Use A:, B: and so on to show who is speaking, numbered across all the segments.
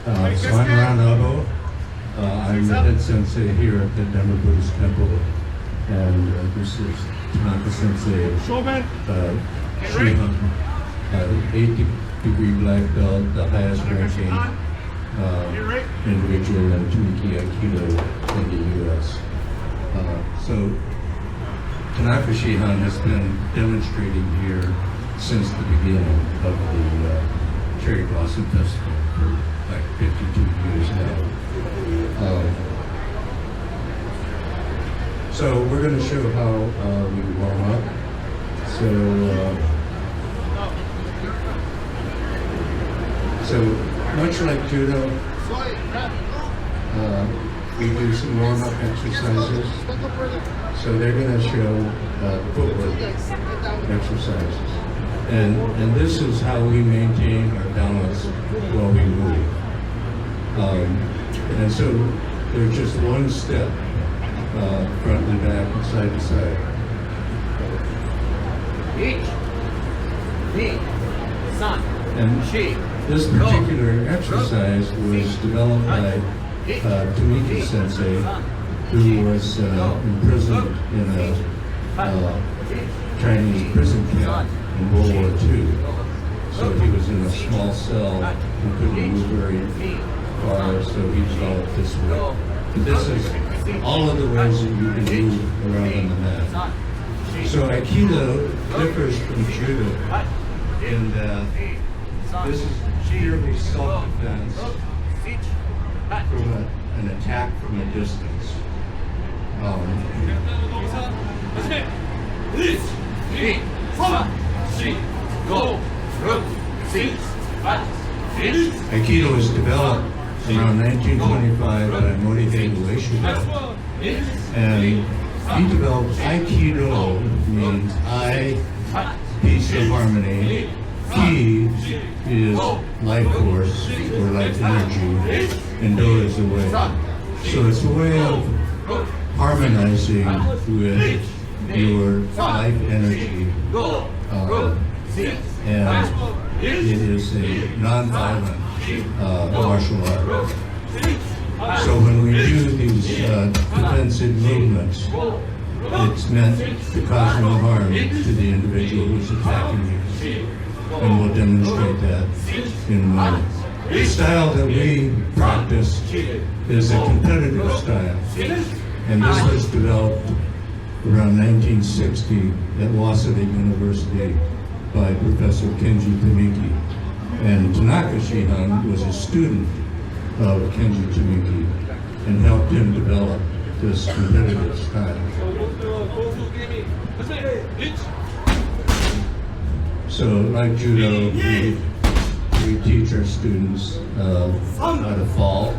A: So I'm Ron Abo. I'm the head sensei here at the Denver Buddhist Temple, and this is Tanaka Sensei Shihan, 80-degree black belt, the highest ranking individual in Tumiki Aikido in the U.S. So Tanaka Shihan has been demonstrating here since the beginning of the Cherry Blossom Festival for like 52 years now. So we're going to show how we warm up. So much like judo, we do some warm-up exercises. So they're going to show footwork exercises. And this is how we maintain our balance while we move. And so there's just one step, front and back and side to side. And this particular exercise was developed by Tumiki Sensei, who was imprisoned in a Chinese prison camp in World War II. So he was in a small cell and couldn't move very far, so he developed this way. But this is all of the ways that you can move around on the mat. So Aikido differs from judo in that this is purely self-defense from an attack from a distance. Aikido was developed around 1925 by Morihei Ueshiba, and he developed Aikido, means I, peace or harmony, Ki is life force or life energy, and Do is the way. So it's a way of harmonizing with your life energy, and it is a non-violent martial art. So when we do these defensive movements, it's meant to cause no harm to the individual who's attacking you. And we'll demonstrate that in a moment. The style that we practice is a competitive style. And this was developed around 1960 at Waseda University by Professor Kenji Tumiki. And Tanaka Shihan was a student of Kenji Tumiki and helped him develop this competitive style. So like judo, we teach our students how to fall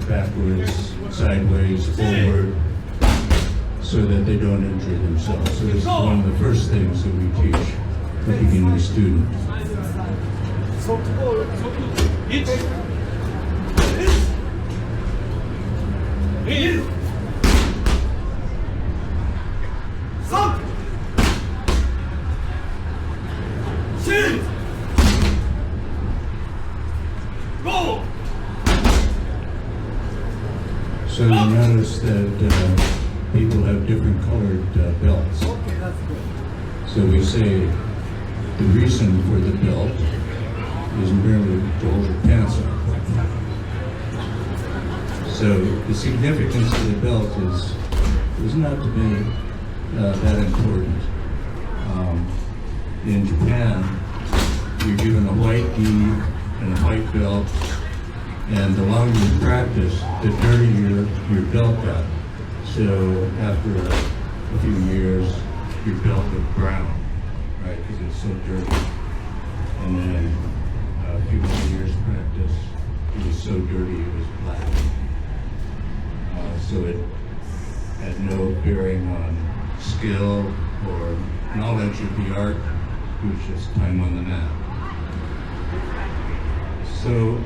A: backwards, sideways, forward, so that they don't injure themselves. So this is one of the first things that we teach the beginning students. So you notice that people have different colored belts. So we say the reason for the belt is merely to hold your pants up. So the significance of the belt is not to be that important. In Japan, you're given a white gi and a white belt, and the longer you practice, the dirtier your belt got. So after a few years, your belt is brown, right, because it's so dirty. And then a few more years practice, it was so dirty it was black. So it had no bearing on skill or knowledge of the art. It was just time on the mat. So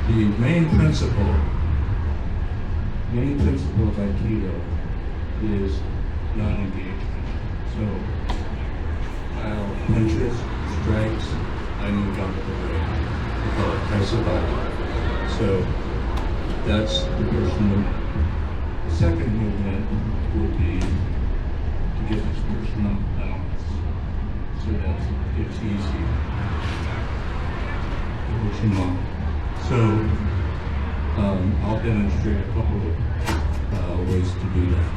A: the main principle of Aikido is non-engagement. So I'll punches, strikes, I move out of the way. call it kaisabaki. So that's the first movement. The second movement will be to get this person off balance so that it's easy to push him off. So I'll demonstrate a couple of ways to do that.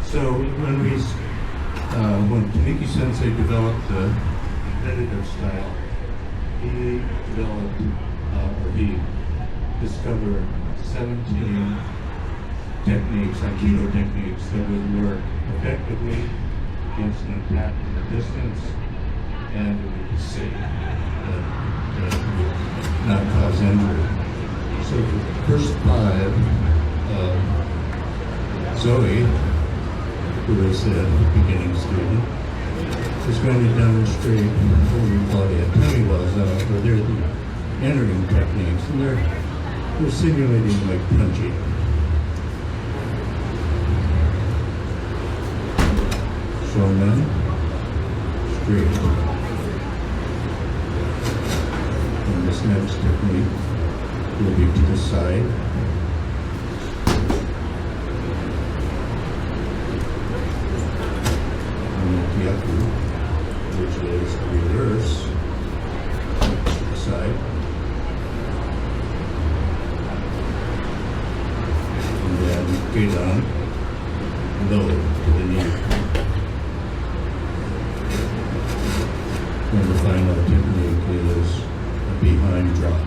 A: So when Tamiki Sensei developed the competitive style, he developed, or he discovered 17 techniques, Aikido techniques, that would work effectively against an attack from a distance and it would be safe, that would not cause injury. So for the first 5, Zoe, who is a beginning student, is going to demonstrate what we call the atemiwaza, or they're the entering techniques, and they're simulating like punching. Shonen, straight. And this next technique will be to the side. Yaku, which is reverse side, and then Gedan, low to the knee. And the final technique is a behind drop.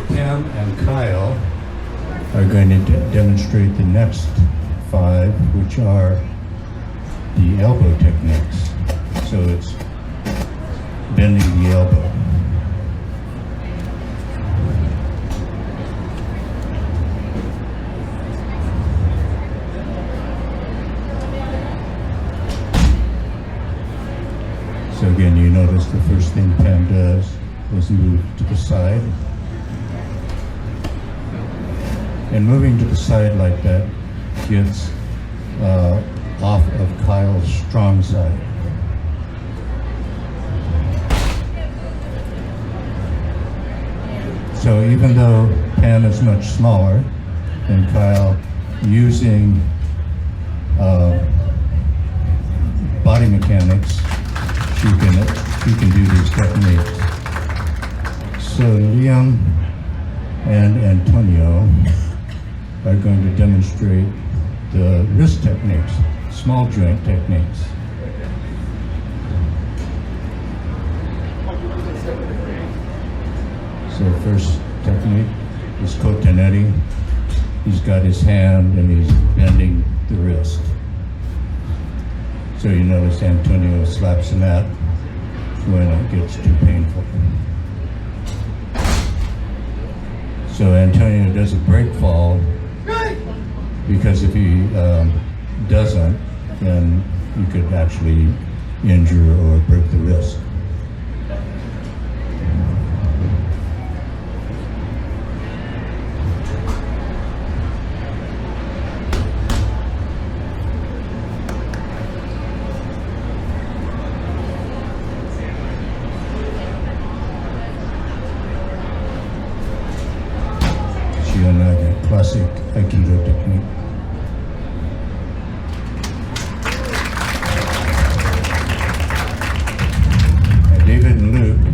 A: Pam and Kyle are going to demonstrate the next 5, which are the elbow techniques. So it's bending the elbow. So again, you notice the first thing Pam does is move to the side. And moving to the side like that gets off of Kyle's strong side. So even though Pam is much smaller than Kyle, using body mechanics, she can do these techniques. So Liam and Antonio are going to demonstrate the wrist techniques, small joint techniques. So first technique is Koteneri. He's got his hand and he's bending the wrist. So you notice Antonio slaps the mat when it gets too painful. So Antonio does a break fall because if he doesn't, then you could actually injure or break the wrist. Classic Aikido technique. David and Luke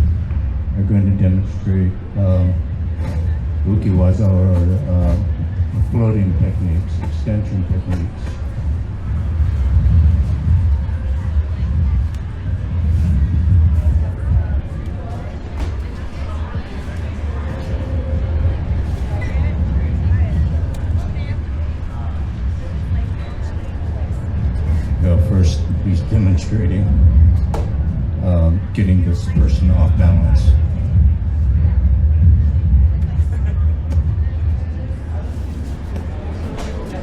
A: are going to demonstrate Ukiwaza or techniques, extension techniques. First, he's demonstrating getting this person off balance.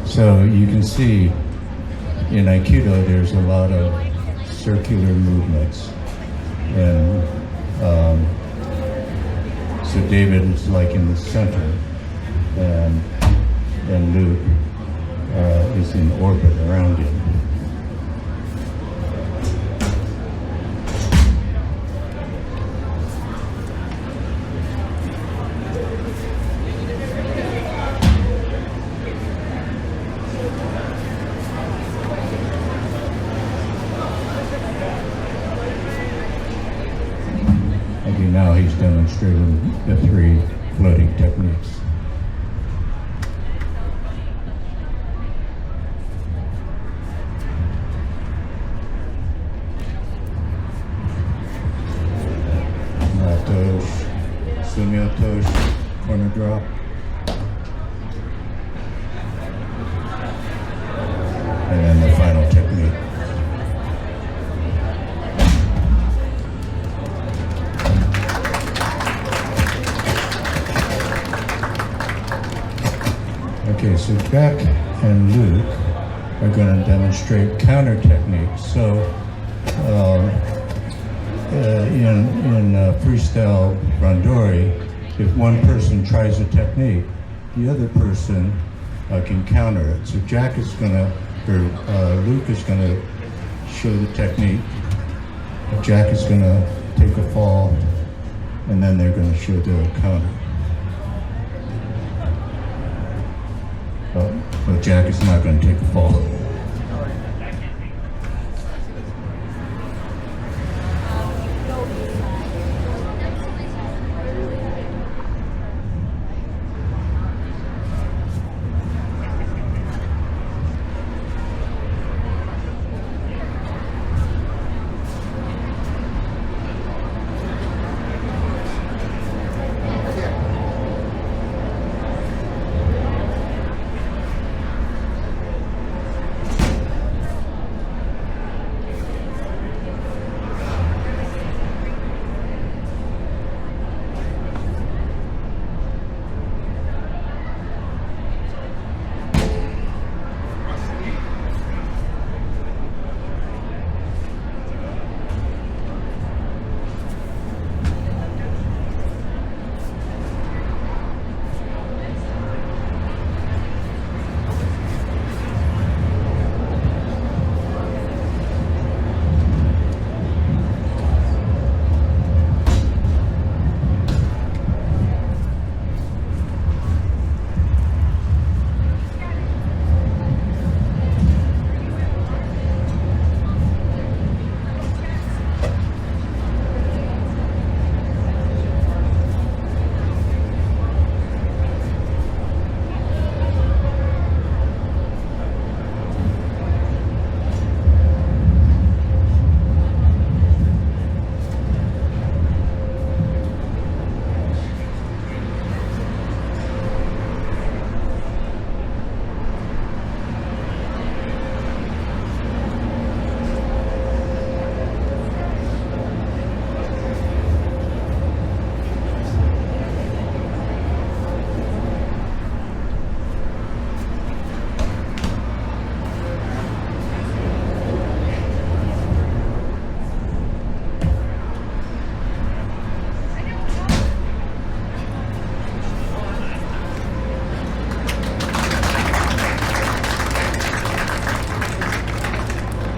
A: So you can see in Aikido there's a lot of circular movements, and so David is like in the center, and Luke is in orbit around him. Now he's demonstrating the 3 floating techniques. Tosh, Sumyo Tosh, corner drop. And then the final technique. Okay, so Jack and Luke are going to demonstrate counter techniques. So in freestyle randori, if one person tries a technique, the other person can counter it. So Jack is going to, or Luke is going to show the technique. Jack is going to take a fall, and then they're going to show the counter. But Jack is not going to take a fall.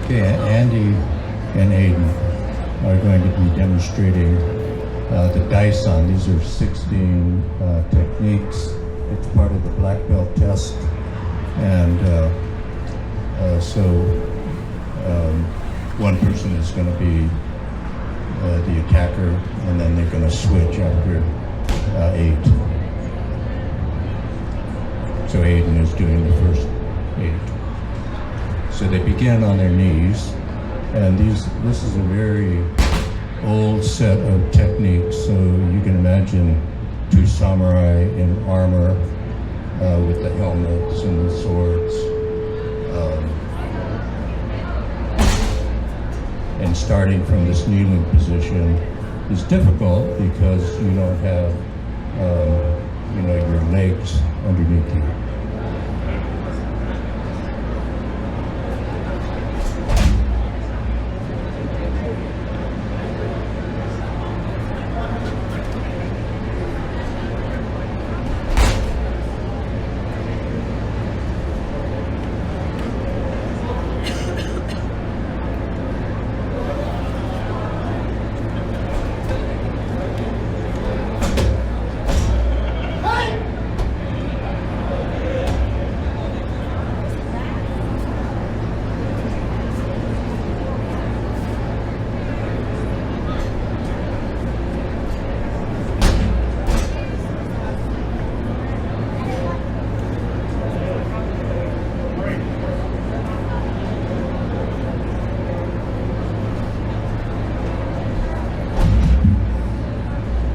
A: Okay, Andy and Aiden are going to be demonstrating the Daisen. These are 16 techniques. It's part of the black belt test. And so one person is going to be the attacker, and then they're going to switch after 8. So Aiden is doing the first 8. So they begin on their knees, and this is a very old set of techniques. So you can imagine 2 samurai in armor with the helmets and the swords. And starting from this kneeling position is difficult because you don't have your legs underneath you.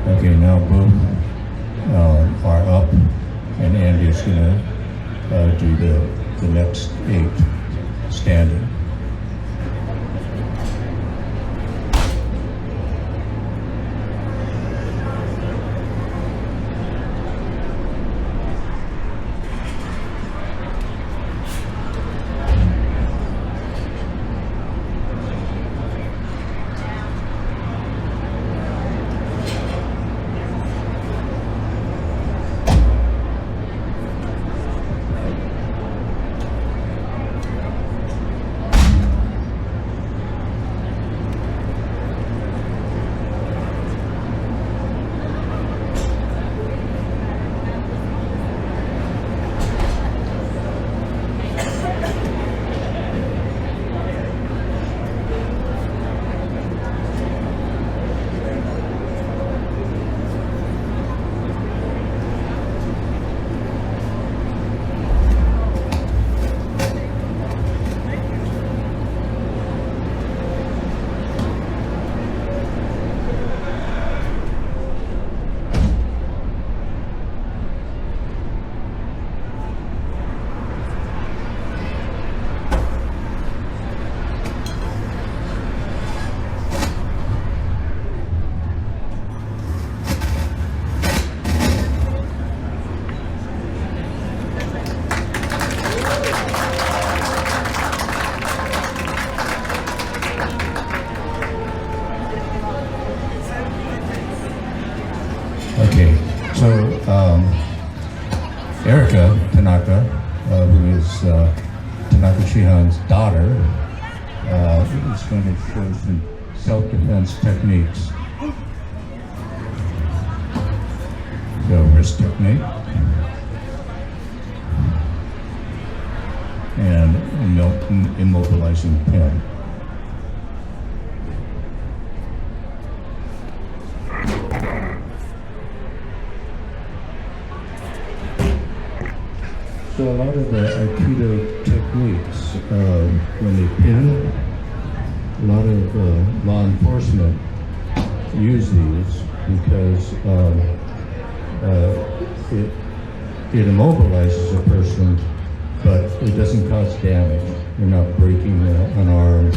A: Okay, now both are up, and Andy's going to do the next 8 standing. Okay, so Erica Tanaka, who is Tanaka Shihan's daughter, is going to show some self-defense techniques. So wrist technique and immobilizing pin. So a lot of the Aikido techniques, when they pin, a lot of law enforcement use these because it immobilizes a person, but it doesn't cause damage. You're not breaking an arm.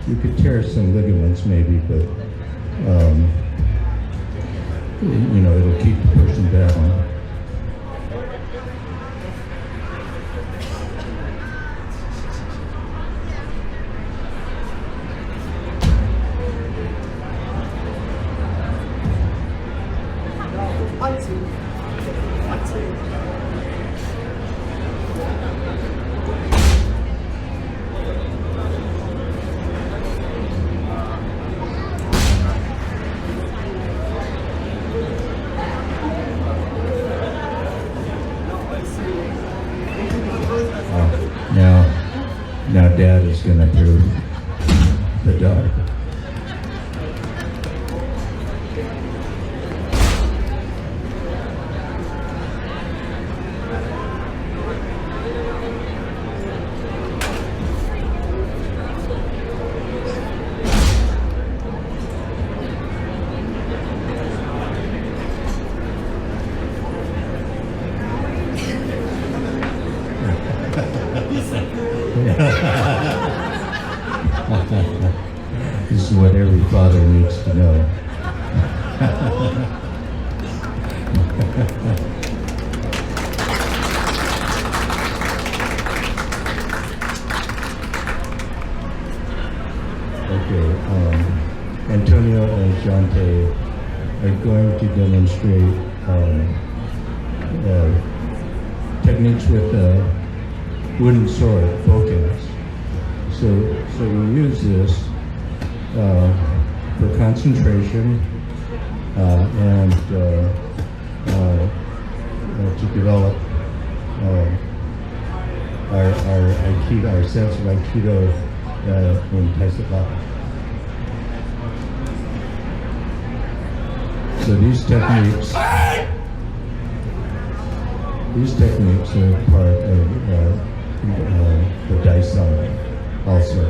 A: You could tear some ligaments maybe, but it'll keep the person down. Now Dad is going to prove the daughter. This is what every father needs to know. Okay, Antonio and Jante are going to demonstrate techniques with a wooden sword, focus. So we use this for concentration and to develop our Aikido, our sense of Aikido in Taisaka. So these techniques are part of the Daisang also.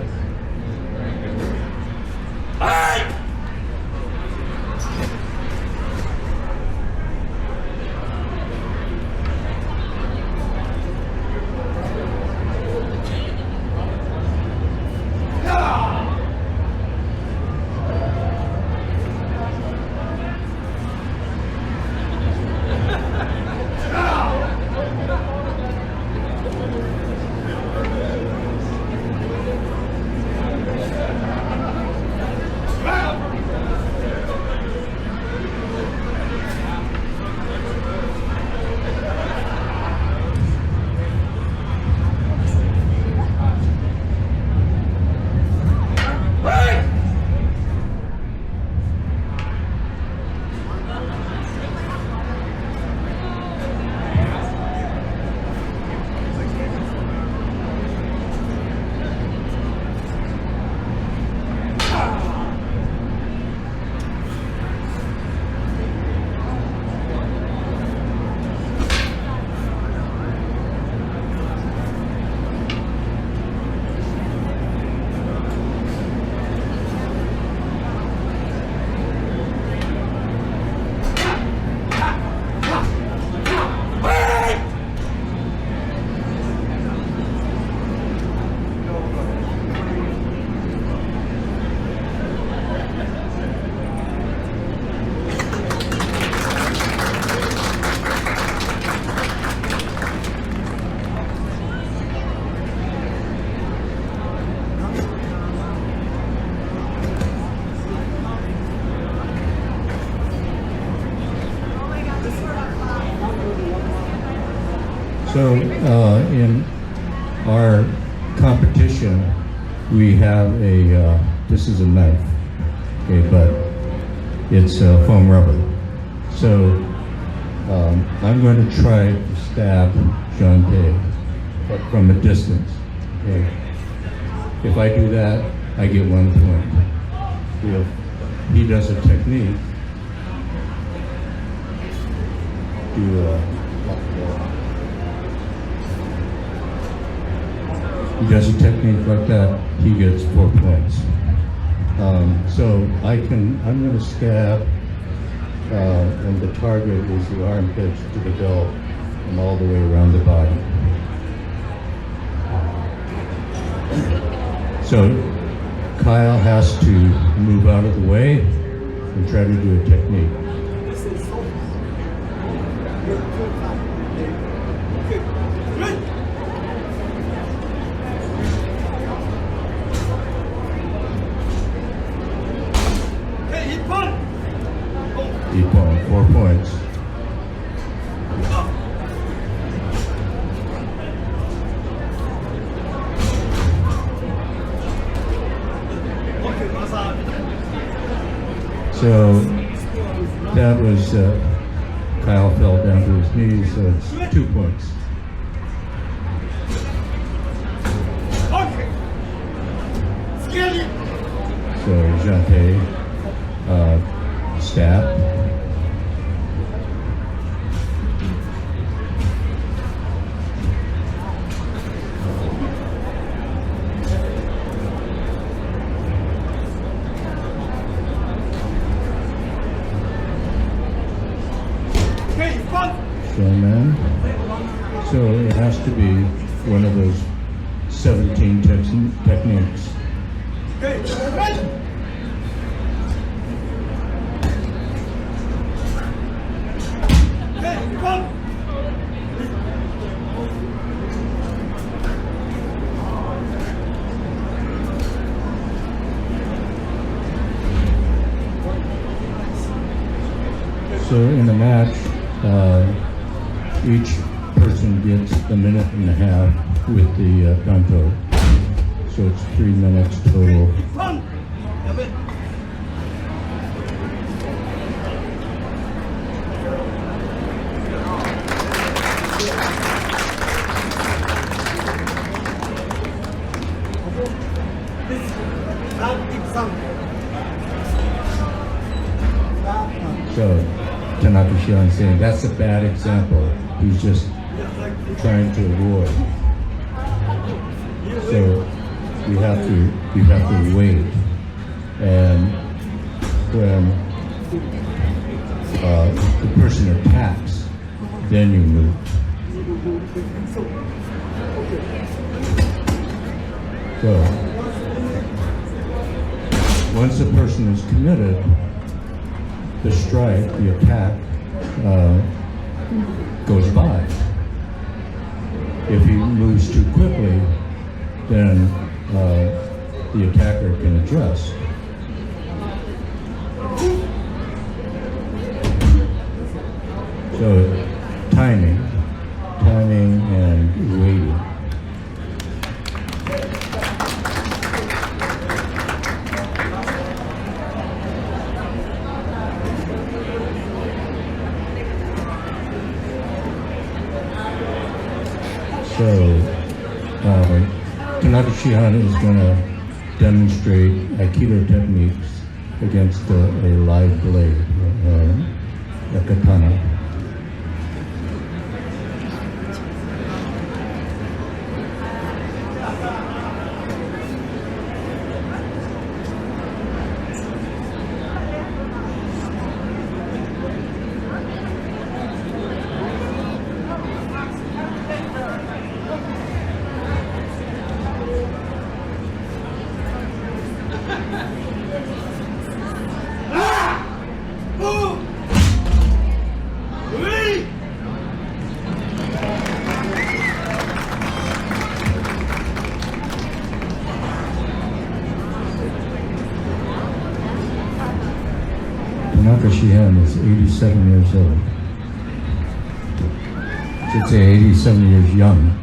A: So in our competition, we have this is a knife, okay, but it's foam rubber. So I'm going to try to stab Jante, but from a distance. Okay. If I do that, I get 1 point. If he does a technique, he does a technique like that, he gets 4 points. So I'm going to stab, and the target is the armpits to the belt and all the way around the body. So Kyle has to move out of the way and try to do a technique. Ippon, 4 points. So that was, Kyle fell down to his knees, so it's 2 points. So Jante, stab. Showman. So it has to be one of those 17 techniques. So in the match, each person gets a minute and a half with the ganto. So it's 3 minutes total. So Tanaka Shihan saying that's a bad example. He's just trying to avoid. So you have to wait, and when the person attacks, then you move. So once the person is committed, the strike, the attack, goes by. If he moves too quickly, then the attacker can adjust. So timing and waiting. So Tanaka Shihan is going to demonstrate Aikido techniques against a live blade, a katana. Tanaka Shihan is 87 years old. I should say 87 years young.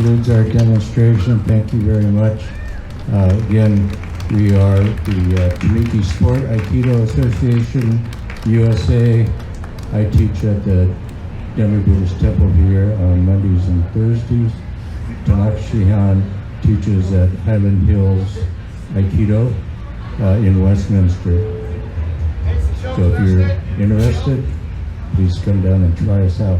B: concludes our demonstration. Thank you very much. Again, we are the Tamiki Sport Aikido Association, USA. I teach at the Denver Buddhist Temple here on Mondays and Thursdays. Tanaka Shihan teaches at Highland Hills Aikido in Westminster. So if you're interested, please come down and try us out.